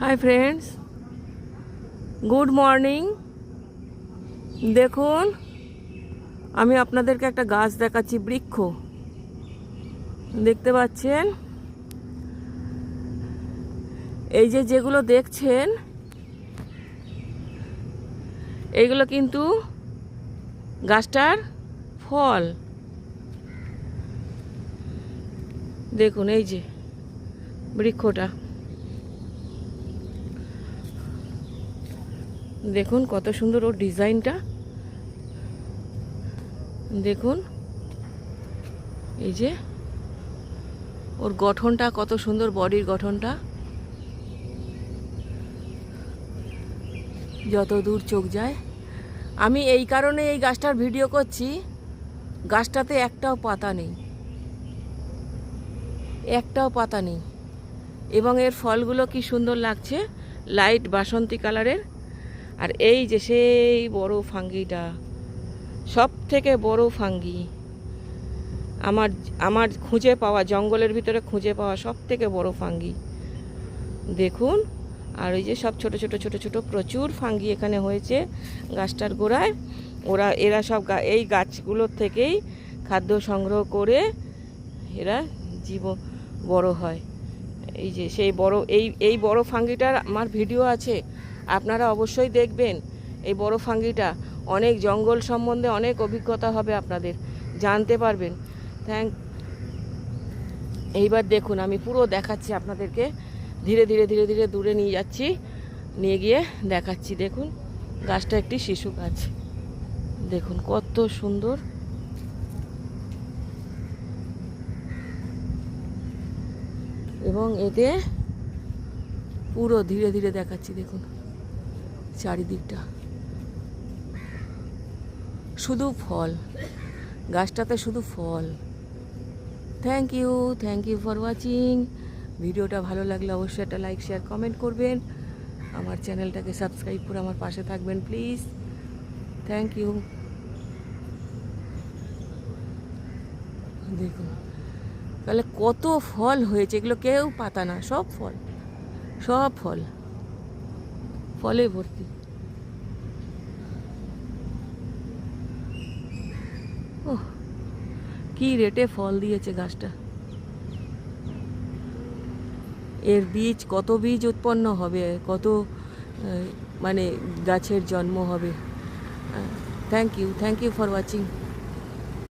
Hi friends, good morning. দেখুন, আমি আপনাদেরকে একটা গাছ দেখাচ্ছি, বৃক্ষ দেখতে পাচ্ছেন। এই যে যেগুলো দেখছেন, এইগুলো কিন্তু গাছটার ফল। দেখুন, এই যে বৃক্ষটা, দেখুন কত সুন্দর ওর ডিজাইনটা। দেখুন, এই যে ওর গঠনটা কত সুন্দর, বডির গঠনটা। যত দূর চোখ যায়। আমি এই কারণে এই গাছটার ভিডিও করছি, গাছটাতে একটাও পাতা নেই, একটাও পাতা নেই, এবং এর ফলগুলো কি সুন্দর লাগছে, লাইট বাসন্তী কালারের। আর এই যে সেই বড় ফাঙ্গিটা, সব থেকে বড় ফাঙ্গি আমার আমার খুঁজে পাওয়া, জঙ্গলের ভিতরে খুঁজে পাওয়া সব থেকে বড় ফাঙ্গি। দেখুন, আর ওই যে সব ছোট ছোট ছোট ছোট প্রচুর ফাঙ্গি এখানে হয়েছে গাছটার গোড়ায়। এরা সব এই গাছগুলোর থেকেই খাদ্য সংগ্রহ করে এরা বড় হয়। এই যে সেই বড় এই বড় ফাঙ্গিটার আমার ভিডিও আছে, আপনারা অবশ্যই দেখবেন। এই বড় ফাঙ্গিটা, অনেক জঙ্গল সম্বন্ধে অনেক অভিজ্ঞতা হবে আপনাদের, জানতে পারবেন। এইবার দেখুন, আমি পুরো দেখাচ্ছি আপনাদেরকে, ধীরে ধীরে ধীরে ধীরে দূরে নিয়ে যাচ্ছি, নিয়ে গিয়ে দেখাচ্ছি। দেখুন, গাছটা একটি শিশু গাছ, দেখুন কত সুন্দর। এবং এতে পুরো ধীরে ধীরে দেখাচ্ছি, দেখুন চারিদিকটা শুধু ফল, গাছটাতে শুধু ফল। Thank you for watching. ভিডিওটা ভালো লাগলে অবশ্যই একটা লাইক, শেয়ার, কমেন্ট করবেন। আমার চ্যানেলটাকে সাবস্ক্রাইব করে আমার পাশে থাকবেন প্লিজ। Thank you. দেখুন তাহলে কত ফল হয়েছে, এগুলো কেউ পাতা না, সব ফল, সব ফল, ফলে ভর্তি। ওহ, কি রেটে ফল দিয়েছে গাছটা। এর বীজ, কত বীজ উৎপন্ন হবে, কত মানে গাছের জন্ম হবে। Thank you for watching.